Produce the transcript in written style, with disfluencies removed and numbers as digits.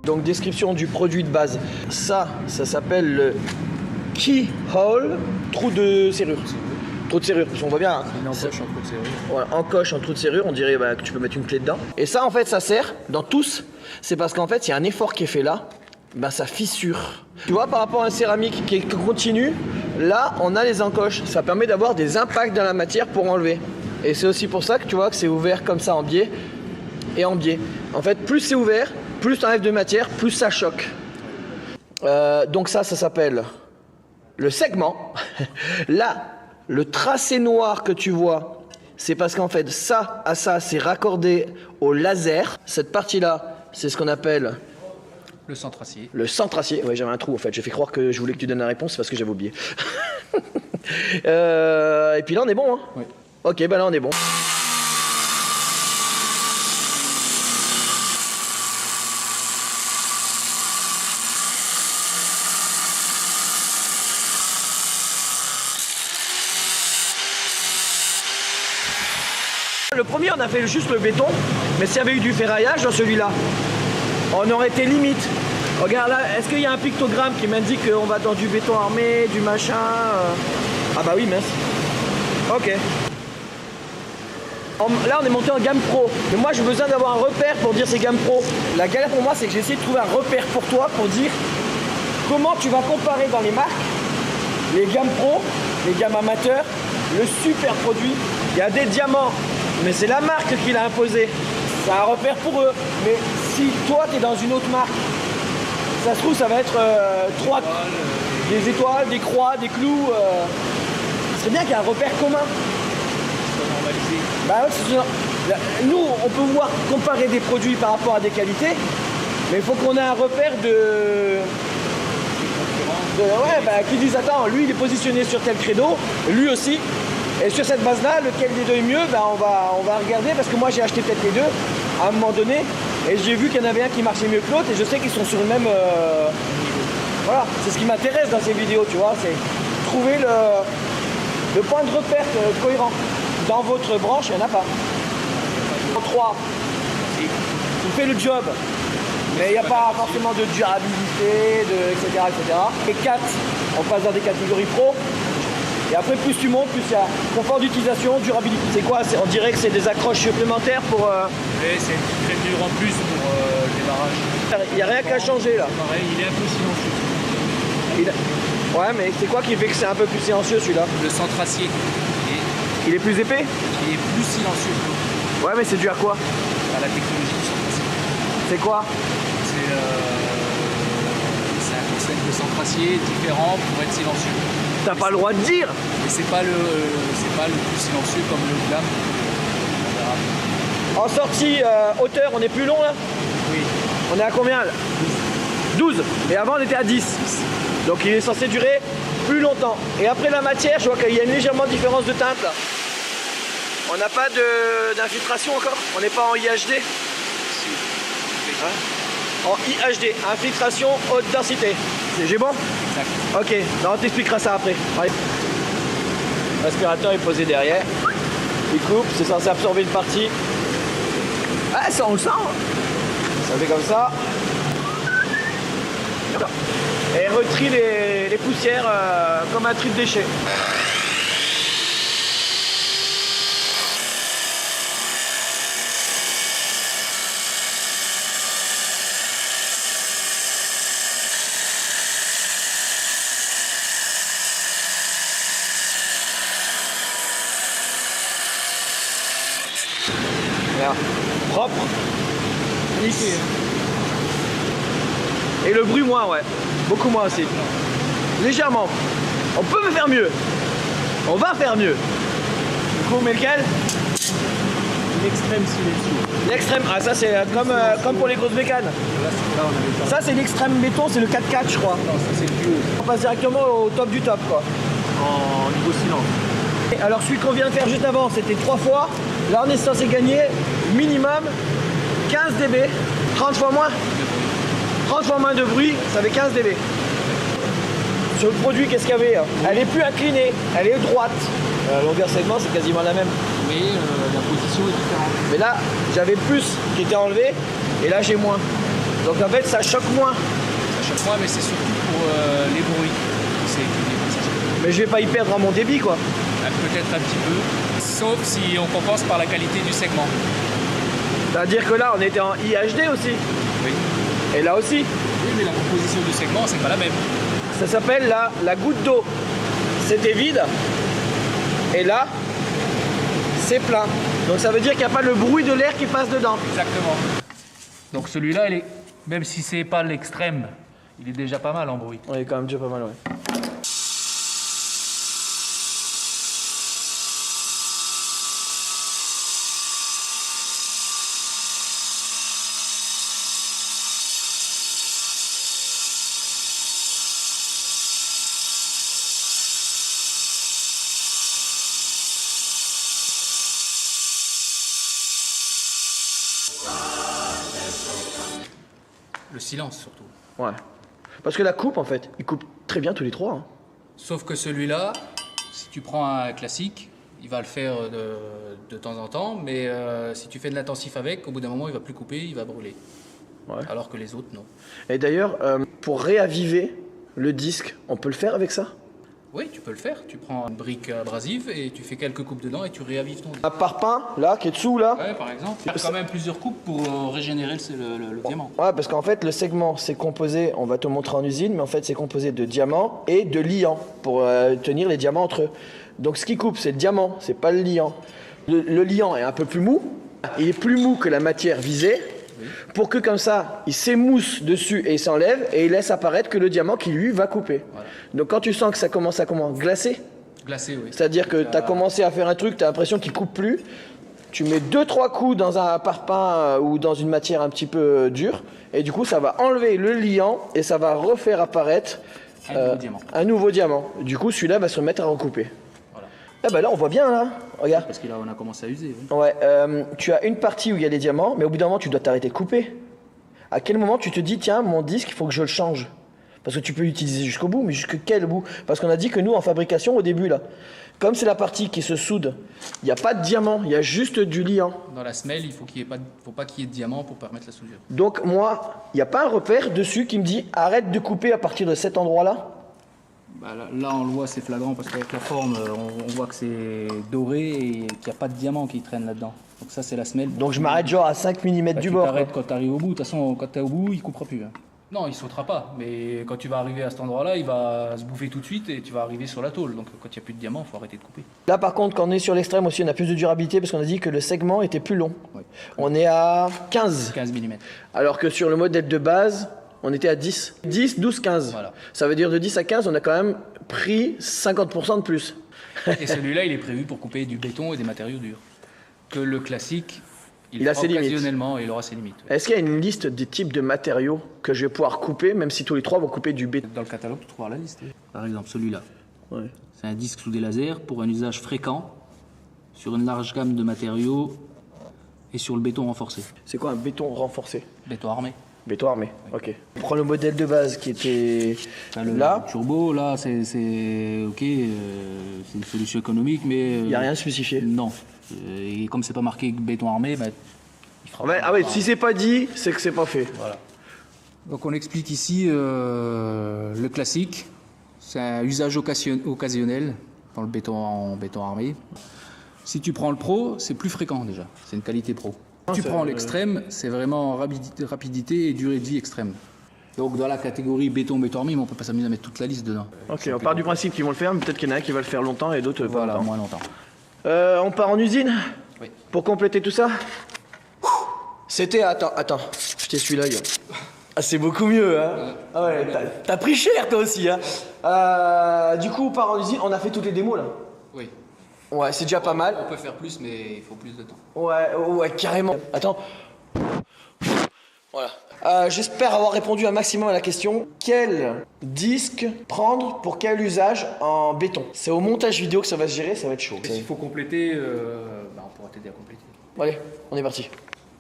Donc description du produit de base. Ça s'appelle le keyhole, trou de serrure. Trou de serrure, parce qu'on voit bien. Une encoche en trou de serrure. Voilà, encoche en trou de serrure, on dirait que tu peux mettre une clé dedans. Et ça en fait ça sert dans tous, c'est parce qu'en fait il y a un effort qui est fait là, ça fissure. Tu vois par rapport à un céramique qui est continu, là on a les encoches, ça permet d'avoir des impacts dans la matière pour enlever. Et c'est aussi pour ça que tu vois que c'est ouvert comme ça en biais et en biais. En fait plus c'est ouvert, plus tu enlèves de matière, plus ça choque. Donc ça s'appelle le segment. Là, le tracé noir que tu vois, c'est parce qu'en fait ça à ça c'est raccordé au laser. Cette partie-là, c'est ce qu'on appelle le centracier. Le centracier. Ouais, j'avais un trou en fait. J'ai fait croire que je voulais que tu donnes la réponse parce que j'avais oublié. Et puis là on est bon, hein. Oui. Ok, là on est bon. Le premier, on a fait juste le béton, mais s'il y avait eu du ferraillage dans celui-là, on aurait été limite. Regarde là, est-ce qu'il y a un pictogramme qui m'indique qu'on va dans du béton armé, du machin Ah bah oui, mince. Ok. Là, on est monté en gamme pro. Mais moi, j'ai besoin d'avoir un repère pour dire c'est gamme pro. La galère pour moi, c'est que j'ai essayé de trouver un repère pour toi pour dire comment tu vas comparer dans les marques les gammes pro, les gammes amateurs, le super produit. Il y a des diamants. Mais c'est la marque qui l'a imposé. C'est un repère pour eux. Mais si toi, tu es dans une autre marque, ça se trouve, ça va être des étoiles, des croix, des clous. C'est bien qu'il y ait un repère commun. Bah, nous, on peut voir comparer des produits par rapport à des qualités, mais il faut qu'on ait un repère qui disent attends, lui il est positionné sur tel credo, lui aussi. Et sur cette base-là, lequel des deux est mieux, on va regarder, parce que moi j'ai acheté peut-être les deux à un moment donné, et j'ai vu qu'il y en avait un qui marchait mieux que l'autre, et je sais qu'ils sont sur le même... Voilà, c'est ce qui m'intéresse dans ces vidéos, tu vois, c'est trouver le point de repère cohérent. Dans votre branche, il n'y en a pas. En 3, tu fais le job, mais il n'y a pas forcément de durabilité, etc., etc. Et 4, on passe dans des catégories pro. Et après, plus tu montes, plus il y a confort d'utilisation, durabilité. C'est quoi? On dirait que c'est des accroches supplémentaires pour... Oui, c'est une petite créature en plus pour le démarrage. Il n'y a rien qu'à changer là. Pareil, il est un peu silencieux. Ouais, mais c'est quoi qui fait que c'est un peu plus silencieux celui-là? Le centracier. Il est plus épais? Il est plus silencieux. Ouais, mais c'est dû à quoi? À la technologie du centracier. C'est quoi? C'est un concept de centracier différent pour être silencieux. T'as pas le droit de dire! Mais c'est pas le plus silencieux comme le glam. En sortie hauteur, on est plus long là? Oui. On est à combien là? 12. Et avant on était à 10. Donc il est censé durer plus longtemps. Et après la matière, je vois qu'il y a une légèrement différence de teinte là. On n'a pas d'infiltration encore? On n'est pas en IHD? Si. Hein? En IHD, infiltration haute densité. J'ai bon? Exact. Ok, non, on t'expliquera ça après. Allez. L'aspirateur est posé derrière. Il coupe, c'est censé absorber une partie. Ah, ça on le sent. Ça fait comme ça. Et retrie les poussières comme un tri de déchets. Voilà. Propre. Nickel. Et le bruit moins, ouais. Beaucoup moins aussi. Légèrement. On peut faire mieux. On va faire mieux. Du coup, mais lequel? L'extrême silencieux. L'extrême. Ah, ça c'est comme pour les grosses bécanes. Là, on avait Ça c'est l'extrême béton, c'est le 4x4 je crois. Non, ça c'est le plus haut. On passe directement au top du top quoi. En niveau silence. Et alors celui qu'on vient de faire juste avant, c'était 3 fois. Là on est censé gagner minimum 15 dB. 30 fois moins. 30 fois moins de bruit, ça fait 15 dB. Sur le produit, qu'est-ce qu'il y avait? Elle est plus inclinée, elle est droite. La longueur segment, c'est quasiment la même. Mais la position est différente. Mais là, j'avais plus qui était enlevé, et là j'ai moins. Donc en fait, ça choque moins. Ça choque moins, mais c'est surtout pour les bruits. C'est équilibré, ça choque. Mais je vais pas y perdre à mon débit, quoi. Peut-être un petit peu, sauf si on compense par la qualité du segment. C'est-à-dire que là, on était en IHD aussi. Oui. Et là aussi. Oui, mais la composition du segment, c'est pas la même. Ça s'appelle la goutte d'eau. C'était vide. Et là, c'est plein. Donc ça veut dire qu'il n'y a pas le bruit de l'air qui passe dedans. Exactement. Donc celui-là, même si c'est pas l'extrême, il est déjà pas mal en bruit. On est quand même déjà pas mal, ouais. Le silence surtout. Ouais. Parce que la coupe, en fait, il coupe très bien tous les trois. Hein. Sauf que celui-là, si tu prends un classique, il va le faire de temps en temps, mais si tu fais de l'intensif avec, au bout d'un moment, il va plus couper, il va brûler. Ouais. Alors que les autres, non. Et d'ailleurs, pour réaviver le disque, on peut le faire avec ça? Oui, tu peux le faire. Tu prends une brique abrasive et tu fais quelques coupes dedans et tu réavives ton disque. Un parpaing, là, qui est dessous, là. Ouais, par exemple. Faire quand même plusieurs coupes pour régénérer le diamant. Ouais, parce qu'en fait, le segment, c'est composé, on va te montrer en usine, mais en fait, c'est composé de diamants et de liants pour tenir les diamants entre eux. Donc, ce qui coupe, c'est le diamant, c'est pas le liant. Le liant est un peu plus mou. Il est plus mou que la matière visée. Pour que comme ça, il s'émousse dessus et il s'enlève et il laisse apparaître que le diamant qui lui va couper. Voilà. Donc quand tu sens que ça commence à glacer, oui. C'est-à-dire que tu as commencé à faire un truc, tu as l'impression qu'il coupe plus, tu mets 2-3 coups dans un parpaing ou dans une matière un petit peu dure et du coup ça va enlever le liant et ça va refaire apparaître un nouveau diamant. Du coup celui-là va se remettre à recouper. Ah bah là on voit bien là, regarde. Parce que là on a commencé à user. Oui. Ouais, tu as une partie où il y a les diamants, mais au bout d'un moment tu dois t'arrêter de couper. À quel moment tu te dis tiens mon disque il faut que je le change? Parce que tu peux l'utiliser jusqu'au bout, mais jusqu'à quel bout? Parce qu'on a dit que nous en fabrication au début là, comme c'est la partie qui se soude, il n'y a pas de diamant, il y a juste du liant. Dans la semelle il faut pas qu'il y ait de diamant pour permettre la soudure. Donc moi, il n'y a pas un repère dessus qui me dit arrête de couper à partir de cet endroit là? Bah là, on le voit, c'est flagrant parce qu'avec la forme, on voit que c'est doré et qu'il n'y a pas de diamant qui traîne là-dedans. Donc ça, c'est la semelle. Donc je m'arrête genre à 5 mm du bord. Tu t'arrêtes quand tu arrives au bout. De toute façon, quand tu es au bout, il ne coupera plus. Hein. Non, il ne sautera pas. Mais quand tu vas arriver à cet endroit-là, il va se bouffer tout de suite et tu vas arriver sur la tôle. Donc quand il n'y a plus de diamant, il faut arrêter de couper. Là, par contre, quand on est sur l'extrême aussi, on a plus de durabilité parce qu'on a dit que le segment était plus long. Oui. On est à 15. 15 mm. Alors que sur le modèle de base, on était à 10. 10, 12, 15. Voilà. Ça veut dire de 10 à 15, on a quand même pris 50% de plus. Et celui-là, il est prévu pour couper du béton et des matériaux durs. Que le classique, il a ses limites. Occasionnellement, il aura ses limites. Oui. Est-ce qu'il y a une liste des types de matériaux que je vais pouvoir couper, même si tous les trois vont couper du béton? Dans le catalogue, tu trouveras la liste. Par exemple, celui-là. Ouais. C'est un disque sous des lasers pour un usage fréquent sur une large gamme de matériaux et sur le béton renforcé. C'est quoi un béton renforcé? Béton armé. Béton armé, oui. Ok. On prend le modèle de base qui était là. Le turbo, là, c'est ok, c'est une solution économique, mais... Il n'y a rien de spécifié? Non. Et comme c'est pas marqué béton armé, bah, il fera ah ouais, si c'est pas dit, c'est que c'est pas fait. Voilà. Donc on explique ici le classique. C'est un usage occasionnel dans le béton armé. Si tu prends le pro, c'est plus fréquent déjà. C'est une qualité pro. Si tu prends l'extrême, c'est vraiment rapidité et durée de vie extrême. Donc dans la catégorie béton armé, mais on peut pas s'amuser à mettre toute la liste dedans. Ok, on part du principe qu'ils vont le faire, mais peut-être qu'il y en a un qui va le faire longtemps et d'autres pas longtemps. Moins longtemps. On part en usine? Oui. Pour compléter tout ça? C'était... Attends, je t'essuie l'œil. Ah, c'est beaucoup mieux, hein? Ah ouais, t'as pris cher toi aussi, hein? Du coup, on part en usine, on a fait toutes les démos là? Oui. Ouais, c'est déjà pas mal. On peut faire plus, mais il faut plus de temps. Ouais, carrément. Attends. Voilà. J'espère avoir répondu un maximum à la question. Quel disque prendre pour quel usage en béton? C'est au montage vidéo que ça va se gérer, ça va être chaud. Et s'il faut compléter, on pourra t'aider à compléter. Allez, on est parti.